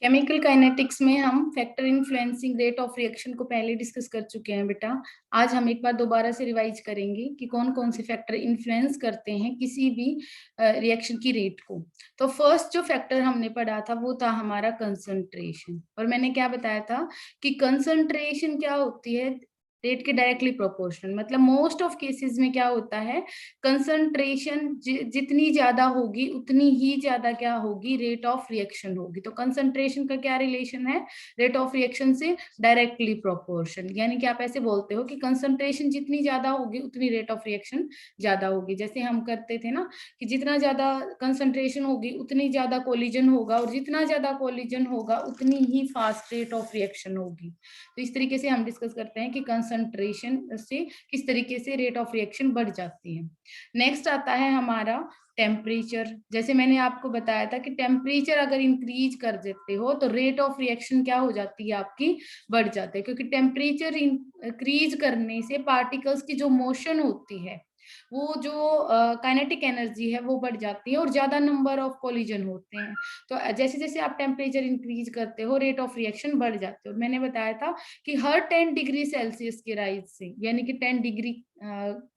Chemical kinetics में हम factor influencing rate of reaction को पहले डिस्कस कर चुके हैं बेटा। आज हम एक बार दोबारा से रिवाइज करेंगे कि कौन कौन से फैक्टर इन्फ्लुएंस करते हैं किसी भी रिएक्शन की रेट को। तो फर्स्ट जो फैक्टर हमने पढ़ा था वो था हमारा कंसंट्रेशन, और मैंने क्या बताया था कि कंसंट्रेशन क्या होती है, रेट के डायरेक्टली प्रोपोर्शनल। मतलब मोस्ट ऑफ केसेस में क्या होता है, कंसंट्रेशन जितनी ज्यादा होगी उतनी ही ज्यादा क्या होगी, रेट ऑफ रिएक्शन होगी। तो कंसंट्रेशन का क्या रिलेशन है, रेट ऑफ रिएक्शन से डायरेक्टली प्रोपोर्शन। यानी कि आप ऐसे बोलते हो कि कंसंट्रेशन जितनी ज्यादा होगी उतनी रेट ऑफ रिएक्शन ज्यादा होगी। जैसे हम करते थे ना कि जितना ज्यादा कंसंट्रेशन होगी उतनी ज्यादा कोलिजन होगा, और जितना ज्यादा कोलिजन होगा उतनी ही फास्ट रेट ऑफ रिएक्शन होगी। तो इस तरीके से हम डिस्कस करते हैं कि कंसंट्रेशन से किस तरीके से रेट ऑफ रिएक्शन बढ़ जाती है। नेक्स्ट आता है हमारा टेम्परेचर। जैसे मैंने आपको बताया था कि टेम्परेचर अगर इंक्रीज कर देते हो तो रेट ऑफ रिएक्शन क्या हो जाती है, आपकी बढ़ जाती है। क्योंकि टेम्परेचर इंक्रीज करने से पार्टिकल्स की जो मोशन होती है, वो जो काइनेटिक एनर्जी है वो बढ़ जाती है और ज्यादा नंबर ऑफ कोलिजन होते हैं। तो जैसे जैसे आप टेम्परेचर इंक्रीज करते हो रेट ऑफ रिएक्शन बढ़ जाते हो। मैंने बताया था कि हर 10 डिग्री सेल्सियस के राइज से, यानी कि 10 डिग्री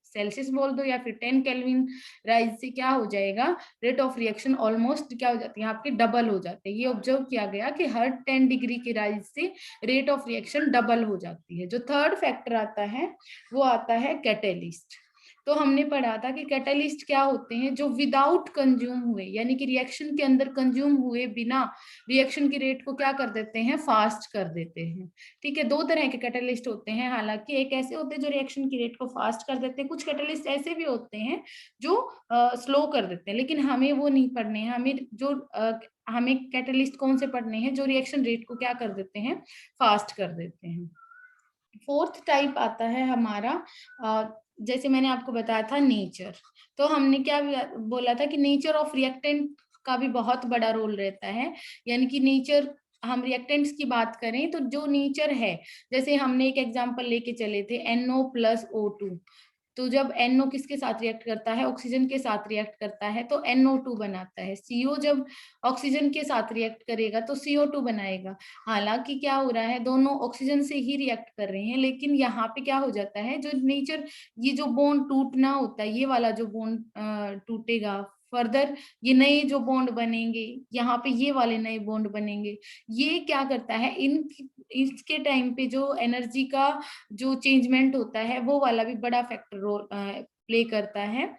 सेल्सियस बोल दो या फिर 10 केल्विन राइज से क्या हो जाएगा, रेट ऑफ रिएक्शन ऑलमोस्ट क्या हो जाती है, आपकी डबल हो जाती है। ये ऑब्जर्व किया गया कि हर 10 डिग्री के राइज से रेट ऑफ रिएक्शन डबल हो जाती है। जो थर्ड फैक्टर आता है वो आता है कैटेलिस्ट। तो हमने पढ़ा था कि कैटेलिस्ट क्या होते हैं, जो विदाउट कंज्यूम हुए, यानी कि रिएक्शन के अंदर कंज्यूम हुए बिना रिएक्शन की रेट को क्या कर देते हैं, फास्ट कर देते हैं। ठीक है, दो तरह के कैटेलिस्ट होते हैं। हालांकि एक ऐसे होते हैं जो रिएक्शन की रेट को फास्ट कर देते हैं, कुछ कैटेलिस्ट ऐसे भी होते हैं जो स्लो कर देते हैं। लेकिन हमें वो नहीं पढ़ने हैं, हमें कैटेलिस्ट कौन से पढ़ने हैं, जो रिएक्शन रेट को क्या कर देते हैं, फास्ट कर देते हैं। फोर्थ टाइप आता है हमारा, जैसे मैंने आपको बताया था नेचर। तो हमने क्या बोला था कि नेचर ऑफ रिएक्टेंट का भी बहुत बड़ा रोल रहता है। यानी कि नेचर, हम रिएक्टेंट्स की बात करें तो जो नेचर है, जैसे हमने एक एग्जांपल लेके चले थे NO+O2। तो जब NO किसके साथ रिएक्ट करता है, ऑक्सीजन के साथ रिएक्ट करता है तो NO2 बनाता है। CO जब ऑक्सीजन के साथ रिएक्ट करेगा तो CO2 बनाएगा। हालांकि क्या हो रहा है, दोनों ऑक्सीजन से ही रिएक्ट कर रहे हैं, लेकिन यहाँ पे क्या हो जाता है, जो नेचर, ये जो बॉन्ड टूटना होता है, ये वाला जो बॉन्ड टूटेगा फर्दर, ये नए जो बॉन्ड बनेंगे, यहाँ पे ये वाले नए बॉन्ड बनेंगे। ये क्या करता है, इसके टाइम पे जो एनर्जी का जो चेंजमेंट होता है वो वाला भी बड़ा फैक्टर रोल प्ले करता है।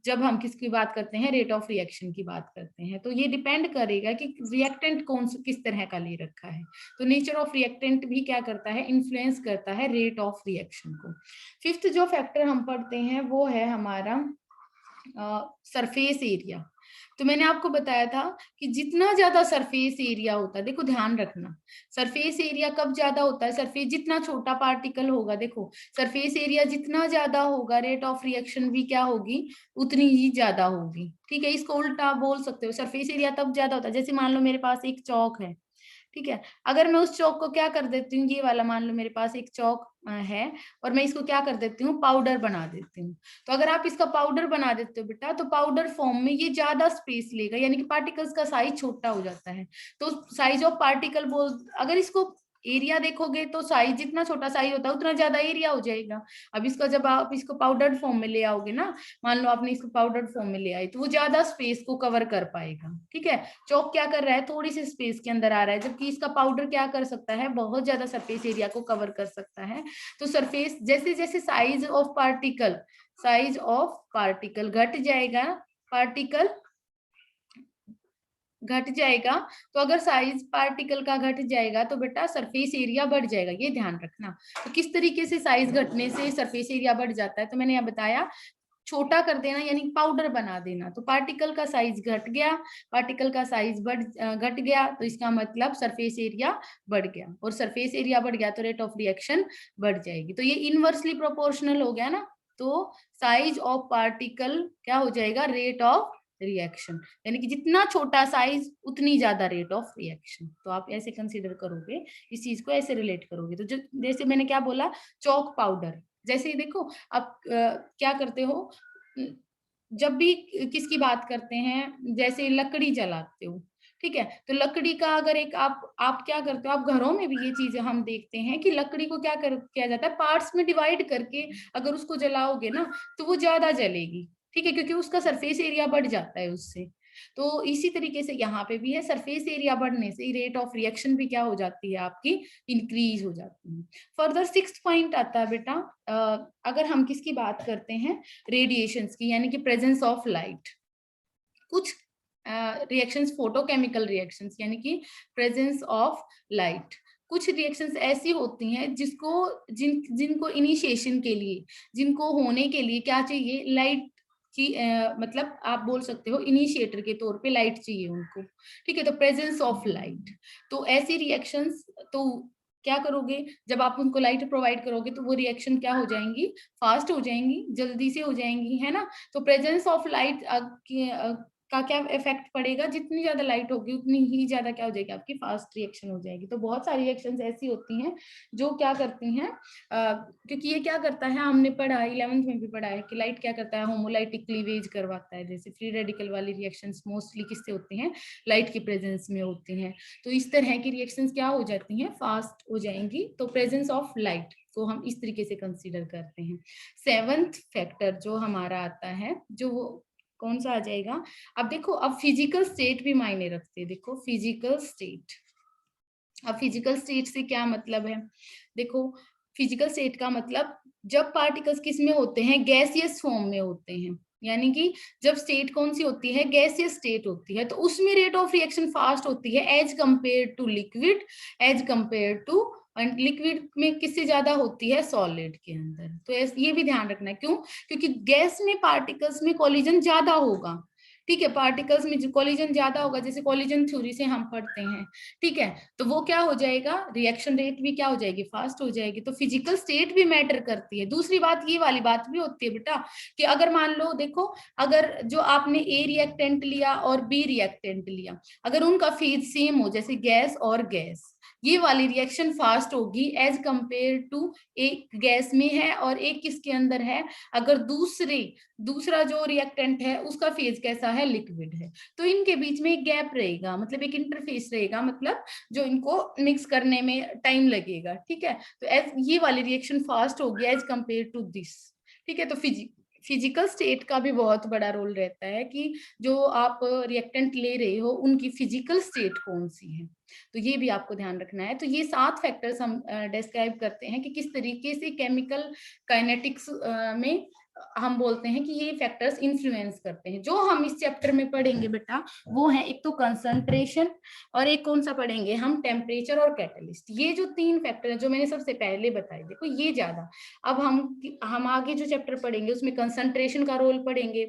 जब हम किसकी बात करते हैं, रेट ऑफ रिएक्शन की बात करते हैं, तो ये डिपेंड करेगा कि रिएक्टेंट किस तरह का ले रखा है। तो नेचर ऑफ रिएक्टेंट भी क्या करता है, इन्फ्लुएंस करता है रेट ऑफ रिएक्शन को। फिफ्थ जो फैक्टर हम पढ़ते हैं वो है हमारा सरफेस एरिया। तो मैंने आपको बताया था कि जितना ज्यादा सरफेस एरिया होता है, देखो ध्यान रखना, सरफेस एरिया कब ज्यादा होता है, सरफेस जितना छोटा पार्टिकल होगा, देखो सरफेस एरिया जितना ज्यादा होगा रेट ऑफ रिएक्शन भी क्या होगी, उतनी ही ज्यादा होगी। ठीक है, इसको उल्टा बोल सकते हो, सरफेस एरिया तब ज्यादा होता है। जैसे मान लो मेरे पास एक चौक है, ठीक है, अगर मैं उस चौक को क्या कर देती हूँ, ये वाला मान लो मेरे पास एक चौक है, और मैं इसको क्या कर देती हूँ, पाउडर बना देती हूँ। तो अगर आप इसका पाउडर बना देते हो बेटा, तो पाउडर फॉर्म में ये ज्यादा स्पेस लेगा, यानी कि पार्टिकल्स का साइज छोटा हो जाता है। तो साइज ऑफ पार्टिकल बोल, अगर इसको एरिया देखोगे तो साइज, जितना छोटा साइज होता है उतना ज्यादा एरिया हो जाएगा। अब इसका जब आप इसको पाउडर फॉर्म में ले आओगे ना, मान लो आपने इसको पाउडर फॉर्म में ले आई, तो वो ज्यादा स्पेस को कवर कर पाएगा। ठीक है, चौक क्या कर रहा है, थोड़ी सी स्पेस के अंदर आ रहा है, जबकि इसका पाउडर क्या कर सकता है, बहुत ज्यादा सरफेस एरिया को कवर कर सकता है। तो सरफेस, जैसे जैसे साइज ऑफ पार्टिकल घट जाएगा, पार्टिकल घट जाएगा, तो अगर साइज पार्टिकल का घट जाएगा तो बेटा सरफेस एरिया बढ़ जाएगा, ये ध्यान रखना। तो किस तरीके से साइज घटने से सरफेस एरिया बढ़ जाता है, तो मैंने यहाँ बताया, छोटा कर देना यानी पाउडर बना देना, तो पार्टिकल का साइज घट गया, पार्टिकल का साइज घट गया, तो इसका मतलब सरफेस एरिया बढ़ गया, और सरफेस एरिया बढ़ गया तो रेट ऑफ रिएक्शन बढ़ जाएगी। तो ये इनवर्सली प्रोपोर्शनल हो गया ना, तो साइज ऑफ पार्टिकल क्या हो जाएगा, रेट ऑफ रिएक्शन, यानी कि जितना छोटा साइज उतनी ज्यादा रेट ऑफ रिएक्शन। तो आप ऐसे कंसीडर करोगे, इस चीज को ऐसे रिलेट करोगे। तो जो जैसे मैंने क्या बोला, चौक पाउडर, जैसे देखो आप क्या करते हो, जब भी किसकी बात करते हैं, जैसे लकड़ी जलाते हो, ठीक है। तो लकड़ी का अगर एक आप क्या करते हो, आप घरों में भी ये चीजें हम देखते हैं कि लकड़ी को किया जाता है, पार्ट्स में डिवाइड करके अगर उसको जलाओगे ना तो वो ज्यादा जलेगी, ठीक है, क्योंकि उसका सरफेस एरिया बढ़ जाता है उससे। तो इसी तरीके से यहाँ पे भी है, सरफेस एरिया बढ़ने से रेट ऑफ रिएक्शन भी क्या हो जाती है आपकी, इंक्रीज हो जाती है। फर्दर 6th पॉइंट आता है बेटा, अगर हम किसकी बात करते हैं, रेडिएशंस की, यानी कि प्रेजेंस ऑफ लाइट। कुछ रिएक्शंस फोटोकेमिकल रिएक्शंस, यानी कि प्रेजेंस ऑफ लाइट। कुछ रिएक्शंस ऐसी होती हैं जिनको इनिशिएशन के लिए, जिनको होने के लिए क्या चाहिए, लाइट की, मतलब आप बोल सकते हो इनिशिएटर के तौर पे लाइट चाहिए उनको, ठीक है। तो प्रेजेंस ऑफ लाइट, तो ऐसी रिएक्शंस, तो क्या करोगे, जब आप उनको लाइट प्रोवाइड करोगे तो वो रिएक्शन क्या हो जाएंगी, फास्ट हो जाएंगी, जल्दी से हो जाएंगी, है ना। तो प्रेजेंस ऑफ लाइट का क्या इफेक्ट पड़ेगा, जितनी ज्यादा लाइट होगी उतनी ही ज्यादा क्या हो जाएगी, आपकी फास्ट रिएक्शन हो जाएगी। तो बहुत सारी रिएक्शंस ऐसी होती हैं जो क्या करती हैं, क्योंकि ये क्या करता है, हमने पढ़ा 11th में भी पढ़ा है कि लाइट क्या करता है, होमोलाइटिक क्लीवेज करवाता है। जैसे फ्री रेडिकल वाली रिएक्शंस मोस्टली किससे होती हैं, लाइट की प्रेजेंस में होती हैं। तो इस तरह की रिएक्शंस क्या हो जाती हैं, फास्ट हो जाएंगी। तो प्रेजेंस ऑफ लाइट को हम इस तरीके से कंसीडर करते हैं। 7th फैक्टर जो हमारा आता है, जो वो कौन सा आ जाएगा, अब देखो, अब फिजिकल स्टेट भी मायने रखते हैं। देखो फिजिकल स्टेट, अब फिजिकल स्टेट से क्या मतलब है, देखो फिजिकल स्टेट का मतलब जब पार्टिकल्स किस में होते हैं, गैसियस फॉर्म में होते हैं, यानी कि जब स्टेट कौन सी होती है, गैसियस स्टेट होती है, तो उसमें रेट ऑफ रिएक्शन फास्ट होती है as compare to liquid, as compare to liquid में किससे ज्यादा होती है, सॉलिड के अंदर। तो ये भी ध्यान रखना है, क्यों, क्योंकि गैस में पार्टिकल्स में कोलिजन ज्यादा होगा, ठीक है, पार्टिकल्स में कोलिजन ज्यादा होगा, जैसे कोलिजन थ्योरी से हम पढ़ते हैं, ठीक है। तो वो क्या हो जाएगा, रिएक्शन रेट भी क्या हो जाएगी, फास्ट हो जाएगी। तो फिजिकल स्टेट भी मैटर करती है। दूसरी बात, ये वाली बात भी होती है बेटा कि अगर मान लो, देखो अगर जो आपने ए रिएक्टेंट लिया और बी रिएक्टेंट लिया, अगर उनका फेज सेम हो, जैसे गैस और गैस, ये वाली रिएक्शन फास्ट होगी एज कंपेयर टू एक गैस में है और एक किसके अंदर है, अगर दूसरा जो रिएक्टेंट है उसका फेज कैसा है, लिक्विड है। तो इनके बीच में एक गैप रहेगा, मतलब एक इंटरफेस रहेगा, मतलब जो इनको मिक्स करने में टाइम लगेगा, ठीक है। तो एज ये वाली रिएक्शन फास्ट होगी एज कंपेयर टू दिस, ठीक है। तो फिजिकल स्टेट का भी बहुत बड़ा रोल रहता है कि जो आप रिएक्टेंट ले रहे हो उनकी फिजिकल स्टेट कौन सी है। तो ये भी आपको ध्यान रखना है। तो ये 7 फैक्टर्स हम डिस्क्राइब करते हैं कि किस तरीके से केमिकल काइनेटिक्स में हम बोलते हैं कि ये फैक्टर्स इन्फ्लुएंस करते हैं। जो हम इस चैप्टर में पढ़ेंगे बेटा वो है एक तो कंसंट्रेशन, और एक कौन सा पढ़ेंगे हम, टेम्परेचर और कैटलिस्ट। ये जो 3 फैक्टर है जो मैंने सबसे पहले बताए, देखो ये ज्यादा। अब हम आगे जो चैप्टर पढ़ेंगे उसमें कंसंट्रेशन का रोल पढ़ेंगे,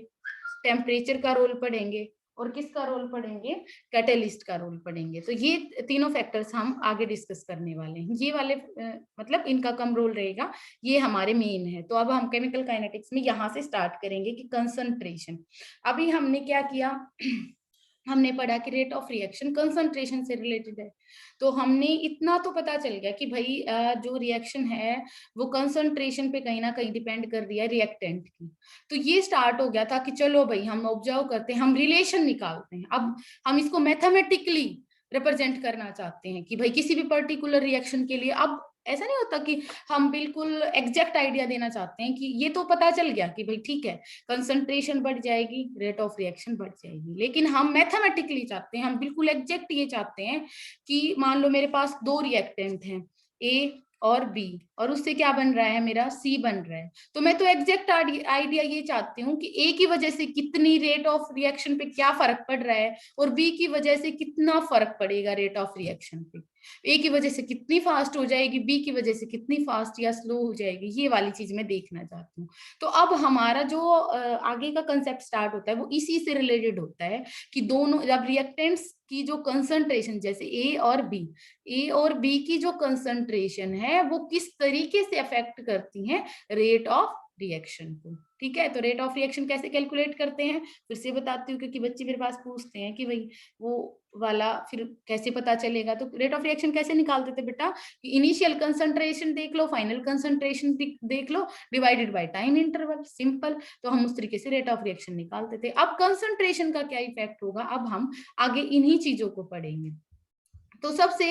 टेम्परेचर का रोल पढ़ेंगे, और किसका रोल पढ़ेंगे, कैटेलिस्ट का रोल पढ़ेंगे। तो ये तीनों फैक्टर्स हम आगे डिस्कस करने वाले हैं। ये वाले मतलब इनका कम रोल रहेगा, ये हमारे मेन है। तो अब हम केमिकल काइनेटिक्स में यहाँ से स्टार्ट करेंगे कि कंसंट्रेशन। अभी हमने क्या किया हमने पढ़ा कि रेट ऑफ रिएक्शन कंसंट्रेशन से रिलेटेड है। तो हमने इतना तो पता चल गया कि भाई जो रिएक्शन है वो कंसंट्रेशन पे कहीं ना कहीं डिपेंड कर रही है रिएक्टेंट की। तो ये स्टार्ट हो गया था कि चलो भाई हम ऑब्जर्व करते हैं, हम रिलेशन निकालते हैं। अब हम इसको मैथमेटिकली रिप्रेजेंट करना चाहते हैं कि भाई किसी भी पर्टिकुलर रिएक्शन के लिए। अब ऐसा नहीं होता कि हम बिल्कुल एग्जैक्ट आइडिया देना चाहते हैं कि ये तो पता चल गया कि भाई ठीक है कंसंट्रेशन बढ़ जाएगी, रेट ऑफ रिएक्शन बढ़ जाएगी, लेकिन हम मैथमेटिकली चाहते हैं, हम बिल्कुल एग्जैक्ट ये चाहते हैं कि मान लो मेरे पास 2 रिएक्टेंट हैं, ए और बी, और उससे क्या बन रहा है, मेरा सी बन रहा है। तो मैं तो एग्जैक्ट आइडिया ये चाहती हूँ कि ए की वजह से कितनी रेट ऑफ रिएक्शन पे क्या फर्क पड़ रहा है, और बी की वजह से कितना फर्क पड़ेगा रेट ऑफ रिएक्शन पे। ए की वजह से कितनी फास्ट हो जाएगी, बी की वजह से कितनी फास्ट या स्लो हो जाएगी, ये वाली चीज मैं देखना चाहती हूँ। तो अब हमारा जो आगे का कंसेप्ट स्टार्ट होता है वो इसी से रिलेटेड होता है कि दोनों जब रिएक्टेंट्स की जो कंसंट्रेशन, जैसे ए और बी की जो कंसंट्रेशन है वो किस तरीके से अफेक्ट करती है रेट ऑफ रिएक्शन को। ठीक है, तो रेट ऑफ रिएक्शन कैसे कैलकुलेट करते हैं फिर से बताती हूँ, क्योंकि बच्चे मेरे पास पूछते हैं कि भाई वो वाला फिर कैसे पता चलेगा। तो रेट ऑफ रिएक्शन कैसे निकालते थे बेटा, इनिशियल कंसंट्रेशन देख लो, फाइनल कंसंट्रेशन देख लो, divided by time interval, simple. तो हम उस तरीके से रेट ऑफ रिएक्शन निकालते थे। अब कंसंट्रेशन का क्या इफेक्ट होगा, अब हम आगे इन्हीं चीजों को पढ़ेंगे। तो सबसे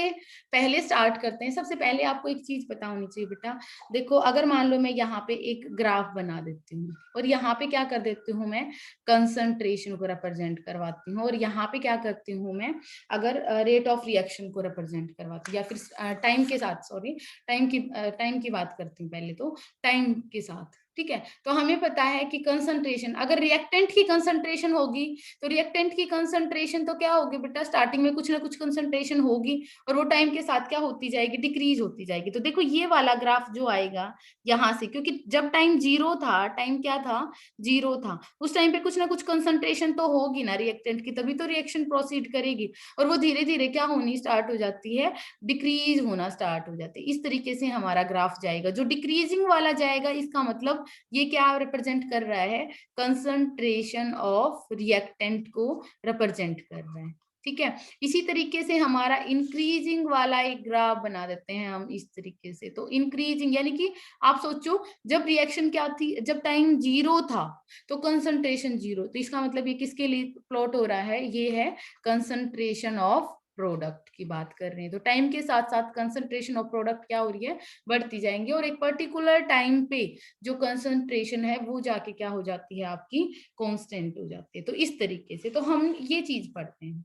पहले स्टार्ट करते हैं। सबसे पहले आपको एक चीज पता होनी चाहिए बेटा, देखो अगर मान लो मैं यहाँ पे एक ग्राफ बना देती हूँ और यहाँ पे क्या कर देती हूँ मैं, कंसंट्रेशन को रिप्रेजेंट करवाती हूँ, और यहाँ पे क्या करती हूँ मैं, अगर रेट ऑफ रिएक्शन को रिप्रेजेंट करवाती हूँ, या फिर टाइम के साथ, सॉरी टाइम की बात करती हूँ पहले, तो टाइम के साथ। ठीक है, तो हमें पता है कि कंसंट्रेशन, अगर रिएक्टेंट की कंसंट्रेशन होगी तो रिएक्टेंट की कंसंट्रेशन तो क्या होगी बेटा, स्टार्टिंग में कुछ ना कुछ कंसंट्रेशन होगी और वो टाइम के साथ क्या होती जाएगी, डिक्रीज होती जाएगी। तो देखो ये वाला ग्राफ जो आएगा यहाँ से, क्योंकि जब टाइम जीरो था, टाइम क्या था, जीरो था, उस टाइम पे कुछ ना कुछ कंसंट्रेशन तो होगी ना रिएक्टेंट की, तभी तो रिएक्शन प्रोसीड करेगी, और वो धीरे धीरे क्या होनी स्टार्ट हो जाती है, डिक्रीज होना स्टार्ट हो जाती है। इस तरीके से हमारा ग्राफ जाएगा। जो डिक्रीजिंग वाला जाएगा इसका मतलब ये क्या रिप्रेजेंट कर रहा है, कंसंट्रेशन ऑफ रिएक्टेंट को रिप्रेजेंट कर रहा है। ठीक है, इसी तरीके से हमारा इंक्रीजिंग वाला एक ग्राफ बना देते हैं हम इस तरीके से। तो इंक्रीजिंग यानी कि आप सोचो जब रिएक्शन क्या थी, जब टाइम जीरो था तो कंसंट्रेशन जीरो, तो इसका मतलब ये किसके लिए प्लॉट हो रहा है, ये है कंसंट्रेशन ऑफ प्रोडक्ट की बात कर रहे हैं। तो टाइम के साथ साथ कंसंट्रेशन ऑफ प्रोडक्ट क्या हो रही है, बढ़ती जाएंगी, और एक पर्टिकुलर टाइम पे जो कंसंट्रेशन है वो जाके क्या हो जाती है, आपकी कांस्टेंट हो जाती है। तो इस तरीके से तो हम ये चीज पढ़ते हैं।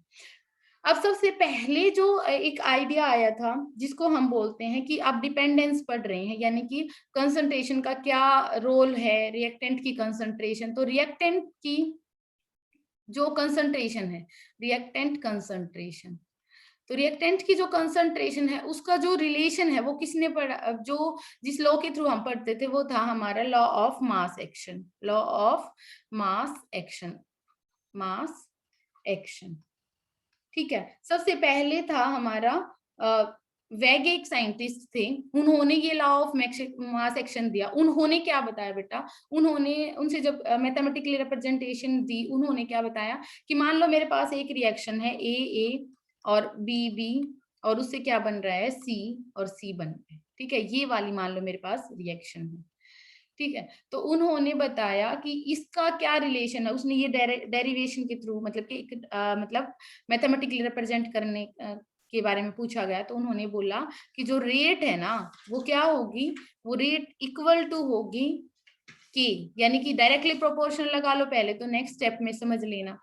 अब सबसे पहले जो एक आइडिया आया था जिसको हम बोलते हैं कि आप डिपेंडेंस पढ़ रहे हैं, यानी कि कंसंट्रेशन का क्या रोल है, रिएक्टेंट की कंसंट्रेशन। तो रिएक्टेंट की जो कंसंट्रेशन है, रिएक्टेंट कंसंट्रेशन, तो रिएक्टेंट की जो कंसंट्रेशन है उसका जो रिलेशन है वो किसने पढ़ा, जो जिस लॉ के थ्रू हम पढ़ते थे वो था हमारा law of mass action, law of mass action, mass action. ठीक है, सबसे पहले था हमारा वेग, एक साइंटिस्ट थे, उन्होंने ये लॉ ऑफ मास एक्शन दिया। उन्होंने क्या बताया बेटा, उन्होंने उनसे जब मैथमेटिकली रिप्रेजेंटेशन दी, उन्होंने क्या बताया कि मान लो मेरे पास एक रिएक्शन है ए और बी, और उससे क्या बन रहा है, सी और सी बन रहा है। ठीक है, ये वाली मान लो मेरे पास रिएक्शन है। ठीक है, तो उन्होंने बताया कि इसका क्या रिलेशन है, उसने ये डेरिवेशन के थ्रू, मतलब कि मतलब मैथमेटिकली रिप्रेजेंट करने के बारे में पूछा गया, तो उन्होंने बोला कि जो रेट है ना वो क्या होगी, वो रेट इक्वल टू होगी के, यानी कि डायरेक्टली प्रोपोर्शनल लगा लो पहले, तो नेक्स्ट स्टेप में समझ लेना,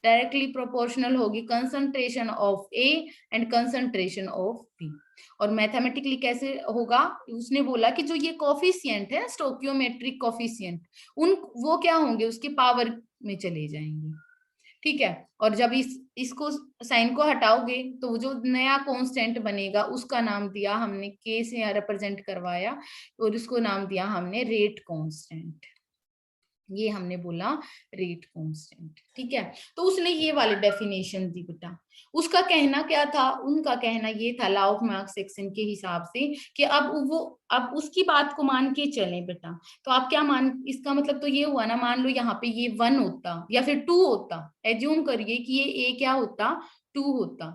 डायरेक्टली प्रोपोर्शनल होगी concentration of A and concentration of B. और मैथमेटिकली कैसे होगा, उसने बोला कि जो ये कोफिशिएंट है, स्टोकियोमेट्रिक कोफिशिएंट, उन वो क्या होंगे, उसके पावर में चले जाएंगे। ठीक है, और जब इसको साइन को हटाओगे तो वो जो नया कांस्टेंट बनेगा उसका नाम दिया हमने, के से रिप्रेजेंट करवाया, और उसको नाम दिया हमने रेट कांस्टेंट। ये हमने बोला रेट कांस्टेंट। ठीक है, तो उसने ये वाली डेफिनेशन दी बेटा। उसका कहना क्या था, उनका कहना ये था लॉ ऑफ मास एक्शन के हिसाब से कि अब उसकी बात को मान के चले बेटा। तो आप क्या मान, इसका मतलब तो ये हुआ ना, मान लो यहाँ पे ये 1 होता या फिर 2 होता, एज्यूम करिए कि ये ए क्या होता, 2 होता।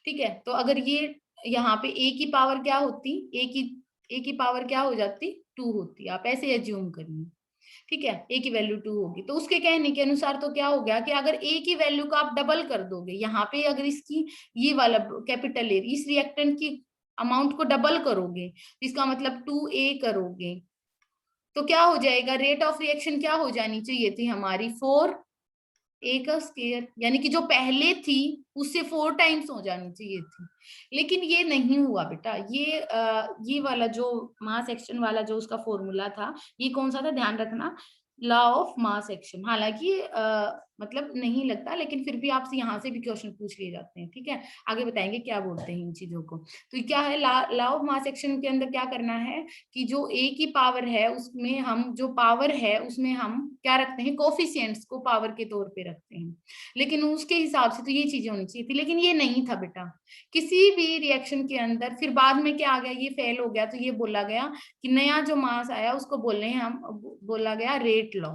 ठीक है, तो अगर ये यहाँ पे ए की पावर क्या होती, ए की पावर क्या हो जाती, 2 होती, आप ऐसे एज्यूम करिए। ठीक है, ए की वैल्यू 2 होगी, तो उसके कहने के अनुसार तो क्या हो गया कि अगर ए की वैल्यू को आप डबल कर दोगे, यहाँ पे अगर इसकी ये वाला कैपिटल ए, इस रिएक्टेंट की अमाउंट को डबल करोगे, इसका मतलब 2a करोगे, तो क्या हो जाएगा, रेट ऑफ रिएक्शन क्या हो जानी चाहिए थी हमारी, 4a का स्क्वायर, यानी कि जो पहले थी उससे 4 टाइम्स हो जानी चाहिए थी। लेकिन ये नहीं हुआ बेटा, ये वाला जो मास एक्शन वाला जो उसका फॉर्मूला था, ये कौन सा था, ध्यान रखना, लॉ ऑफ मास एक्शन। हालांकि मतलब नहीं लगता, लेकिन फिर भी आपसे यहाँ से भी क्वेश्चन पूछ लिए जाते हैं। ठीक है, आगे बताएंगे क्या बोलते हैं इन चीजों को। तो क्या है, लॉ ऑफ मास एक्शन के अंदर क्या करना है कि जो ए की पावर है उसमें हम, जो पावर है उसमें हम क्या रखते हैं, कोफिशिएंट्स को पावर के तौर पे रखते हैं, लेकिन उसके हिसाब से तो ये चीजें होनी चाहिए थी, लेकिन ये नहीं था बेटा। किसी भी रिएक्शन के अंदर फिर बाद में क्या आ गया, ये फेल हो गया, तो ये बोला गया कि नया जो मास आया उसको बोल रहे हैं हम, बोला गया रेट लॉ।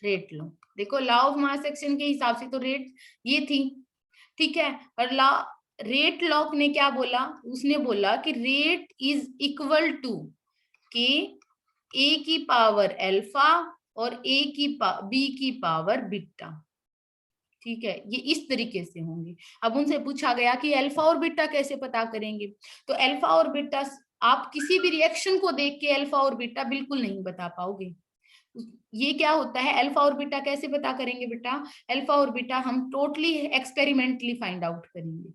रेट लॉ, देखो लॉ ऑफ मास एक्शन के हिसाब से तो रेट ये थी, ठीक है, और लॉ रेट लॉ ने क्या बोला, उसने बोला कि रेट इज इक्वल टू के ए की पावर अल्फा और बी की पावर बीटा, ठीक है, ये इस तरीके से होंगे। अब उनसे पूछा गया कि अल्फा और बीटा कैसे पता करेंगे, तो अल्फा और बीटा आप किसी भी रिएक्शन को देख के अल्फा और बीटा बिल्कुल नहीं बता पाओगे। ये क्या होता है, अल्फा और बीटा कैसे पता करेंगे बेटा, अल्फा और बीटा हम टोटली एक्सपेरिमेंटली फाइंड आउट करेंगे।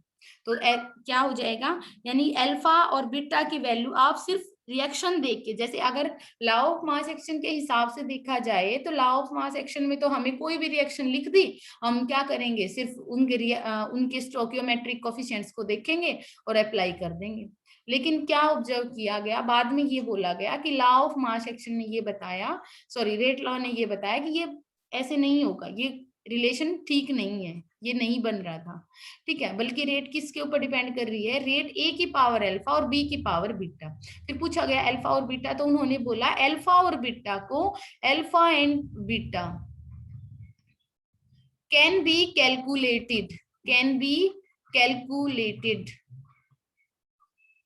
तो क्या हो जाएगा, यानी अल्फा और बीटा की वैल्यू आप सिर्फ रिएक्शन देख के, जैसे अगर लॉ ऑफ मास एक्शन के हिसाब से देखा जाए तो लॉ ऑफ मास एक्शन में तो हमें कोई भी रिएक्शन लिख दी, हम क्या करेंगे, सिर्फ उनके स्टोकियोमेट्रिक कोफिशिएंट्स को देखेंगे और अप्लाई कर देंगे। लेकिन क्या ऑब्जर्व किया गया, बाद में ये बोला गया कि लॉ ऑफ मास एक्शन ने ये बताया, सॉरी रेट लॉ ने ये बताया कि ये ऐसे नहीं होगा, ये रिलेशन ठीक नहीं है, ये नहीं बन रहा था, ठीक है, बल्कि रेट किसके ऊपर डिपेंड कर रही है, रेट ए की पावर अल्फा और बी की पावर बीटा। फिर पूछा गया अल्फा और बीटा, तो उन्होंने बोला अल्फा और बीटा को, alpha and beta can be calculated, can be calculated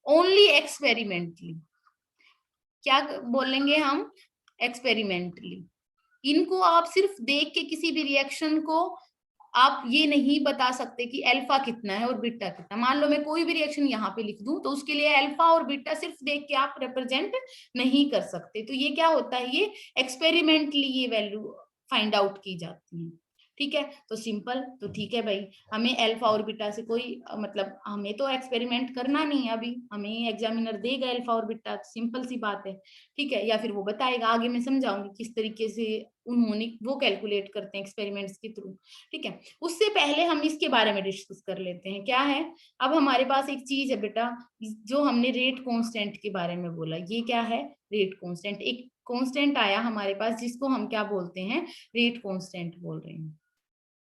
only experimentally. क्या बोलेंगे हम, एक्सपेरिमेंटली। इनको आप सिर्फ देख के किसी भी रिएक्शन को आप ये नहीं बता सकते कि अल्फा कितना है और बीटा कितना। मान लो मैं कोई भी रिएक्शन यहाँ पे लिख दूं तो उसके लिए अल्फा और बीटा सिर्फ देख के आप रिप्रेजेंट नहीं कर सकते। तो ये क्या होता है, ये एक्सपेरिमेंटली ये वैल्यू फाइंड आउट की जाती है, ठीक है। तो सिंपल, तो ठीक है भाई, हमें अल्फा और बीटा से कोई मतलब हमें तो एक्सपेरिमेंट करना नहीं है, अभी हमें एग्जामिनर देगा अल्फा और बीटा, सिंपल सी बात है, ठीक है, या फिर वो बताएगा, आगे मैं समझाऊंगी किस तरीके से उन्होंने वो कैलकुलेट करते हैं एक्सपेरिमेंट्स के थ्रू, ठीक है। उससे पहले हम इसके बारे में डिस्कस कर लेते हैं, क्या है, अब हमारे पास एक चीज है बेटा, जो हमने रेट कांस्टेंट के बारे में बोला, ये क्या है, रेट कांस्टेंट, एक कांस्टेंट आया हमारे पास जिसको हम क्या बोलते हैं, रेट कांस्टेंट बोल रहे हैं।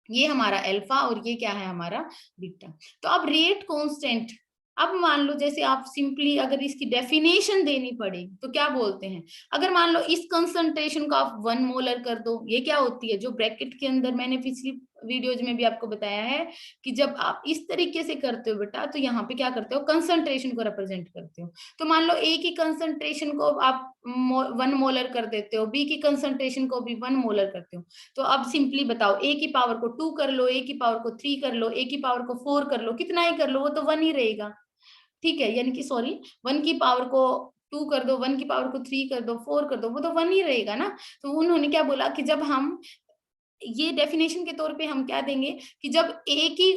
ये हमारा अल्फा और ये क्या है हमारा बीटा। तो अब रेट कांस्टेंट, अब मान लो जैसे आप सिंपली अगर इसकी डेफिनेशन देनी पड़े तो क्या बोलते हैं, अगर मान लो इस कंसंट्रेशन को आप 1 मोलर कर दो, ये क्या होती है, जो ब्रैकेट के अंदर मैंने पिछली वीडियोज में भी आपको बताया है कि जब आप इस तरीके से करते हो बेटा, तो यहाँ पे क्या करते हो, कंसंट्रेशन को रिप्रेजेंट करते हो। तो मान लो ए की कंसंट्रेशन को आप 1 मोलर कर देते हो, बी की कंसंट्रेशन को भी 1 मोलर करते हो, तो अब सिंपली बताओ, ए की पावर को 2 कर लो, ए की पावर को 3 कर लो, ए की पावर को 4 कर लो, कितना ही कर लो वो तो 1 ही रहेगा, ठीक है, यानी कि सॉरी 1 की पावर को 2 कर दो, 1 की पावर को 3 कर दो, 4 कर दो, वो तो 1 ही रहेगा ना। तो उन्होंने क्या बोला कि जब हम ये डेफिनेशन के तौर पे हम क्या देंगे कि जब ए की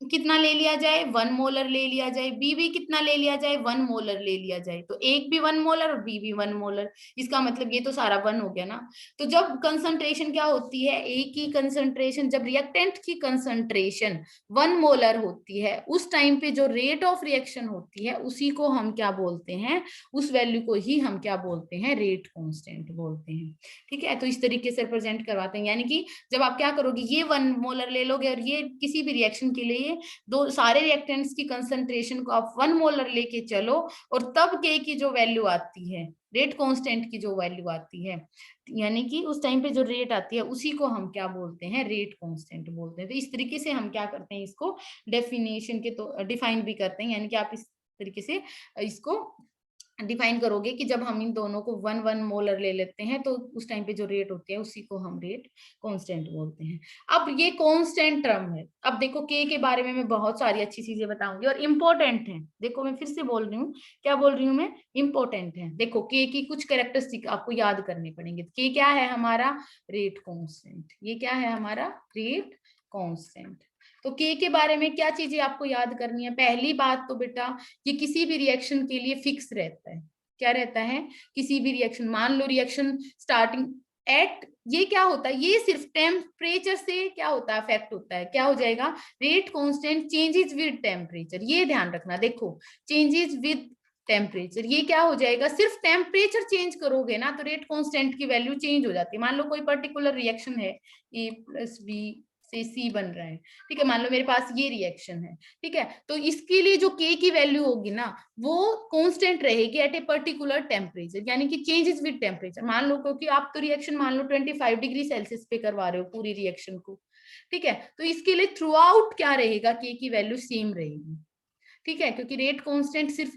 कितना ले लिया जाए, 1 मोलर ले लिया जाए, बी भी कितना ले लिया जाए, 1 मोलर ले लिया जाए, तो एक भी 1 मोलर और बी भी 1 मोलर, इसका मतलब ये तो सारा 1 हो गया ना। तो जब कंसंट्रेशन क्या होती है, ए की कंसंट्रेशन, जब रिएक्टेंट की कंसंट्रेशन 1 मोलर होती है, उस टाइम पे जो रेट ऑफ रिएक्शन होती है उसी को हम क्या बोलते हैं, उस वैल्यू को ही हम क्या बोलते हैं, रेट कांस्टेंट बोलते हैं, ठीक है। तो इस तरीके से रिप्रेजेंट करवाते हैं, यानी कि जब आप क्या करोगे, ये 1 मोलर ले लोगे और ये किसी भी रिएक्शन के लिए दो सारे रिएक्टेंट्स की कंसंट्रेशन को आप 1 मोलर लेके चलो, और तब के की जो वैल्यू आती है, रेट कांस्टेंट की जो वैल्यू आती है, यानी कि उस टाइम पे जो रेट आती है उसी को हम क्या बोलते हैं, रेट कांस्टेंट बोलते हैं। तो इस तरीके से हम क्या करते हैं, इसको डेफिनेशन के तो डिफाइन भी करते हैं, यानी कि आप इस तरीके से इसको डिफाइन करोगे कि जब हम इन दोनों को 1 मोलर ले लेते हैं तो उस टाइम पे जो रेट होती है उसी को हम रेट कांस्टेंट बोलते हैं। अब ये कांस्टेंट टर्म है। अब देखो के के बारे में मैं बहुत सारी अच्छी चीजें बताऊंगी और इम्पोर्टेंट है, देखो मैं फिर से बोल रही हूँ, क्या बोल रही हूँ मैं, इम्पोर्टेंट है। देखो के की कुछ कैरेक्टरिस्टिक आपको याद करने पड़ेंगे। के क्या है हमारा, रेट कांस्टेंट, ये क्या है हमारा, रेट कांस्टेंट। तो के बारे में क्या चीजें आपको याद करनी है, पहली बात तो बेटा ये किसी भी रिएक्शन के लिए फिक्स रहता है। क्या रहता है, किसी भी रिएक्शन, मान लो रिएक्शन स्टार्टिंग एट, ये क्या होता है, ये सिर्फ टेम्परेचर से क्या होता है, अफेक्ट होता है, क्या हो जाएगा, rate constant changes with temperature, ये ध्यान रखना। देखो चेंजेस विद टेम्परेचर। ये क्या हो जाएगा, सिर्फ टेम्परेचर चेंज करोगे ना तो रेट कांस्टेंट की वैल्यू चेंज हो जाती है। मान लो कोई पर्टिकुलर रिएक्शन है, ए प्लस बी से सी बन रहा है, ठीक है, मान लो मेरे पास ये रिएक्शन है, ठीक है, तो इसके लिए जो के की वैल्यू होगी ना वो कांस्टेंट रहेगी एट ए पर्टिकुलर टेम्परेचर, यानी कि चेंजेस विद टेम्परेचर। मान लो क्योंकि आप तो रिएक्शन मान लो 25 डिग्री सेल्सियस पे करवा रहे हो पूरी रिएक्शन को, ठीक है, तो इसके लिए थ्रू आउट क्या रहेगा, के की वैल्यू सेम रहेगी, ठीक है, क्योंकि रेट कांस्टेंट सिर्फ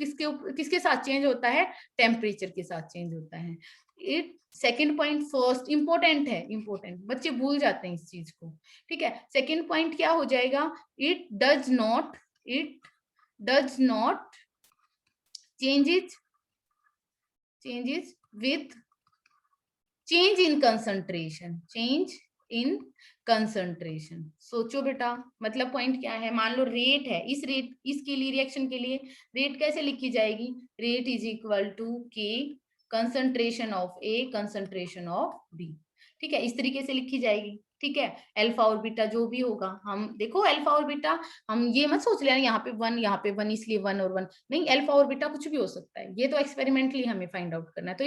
किसके साथ चेंज होता है, टेम्परेचर के साथ चेंज होता है। It second point first important है, इंपॉर्टेंट, बच्चे भूल जाते हैं इस चीज को, ठीक है। सेकेंड पॉइंट क्या हो जाएगा, it does not changes with change in concentration. सोचो बेटा, मतलब पॉइंट क्या है, मान लो रेट है, इसके लिए रिएक्शन के लिए रेट कैसे लिखी जाएगी, rate is equal to K concentration of A concentration of B, ठीक है, इस तरीके से लिखी जाएगी, ठीक है। अल्फा और बीटा जो भी होगा, हम देखो अल्फा और बीटा, हम ये मत सोच लेना यहाँ पे वन इसलिए वन और वन नहीं, अल्फा और बीटा कुछ भी हो सकता है, ये तो एक्सपेरिमेंटली हमें फाइंड आउट करना है। तो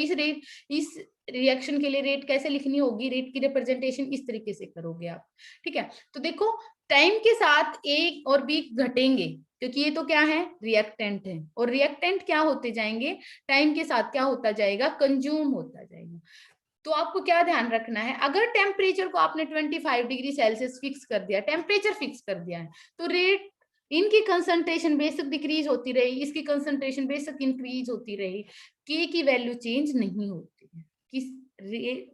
इस रिएक्शन के लिए रेट कैसे लिखनी होगी, रेट की रिप्रेजेंटेशन इस तरीके से करोगे आप, ठीक है। तो देखो टाइम के साथ ए और बी घटेंगे क्योंकि ये तो क्या है, रिएक्टेंट है, और रिएक्टेंट क्या होते जाएंगे, टाइम के साथ क्या होता जाएगा, कंज्यूम होता जाएगा। तो आपको क्या ध्यान रखना है, अगर टेम्परेचर को आपने 25 डिग्री सेल्सियस फिक्स कर दिया, टेम्परेचर फिक्स कर दिया है, तो रेट इनकी कंसंट्रेशन बेशक डिक्रीज होती रही, इसकी कंसंट्रेशन बेशक इंक्रीज होती रही, के की वैल्यू चेंज नहीं होती है,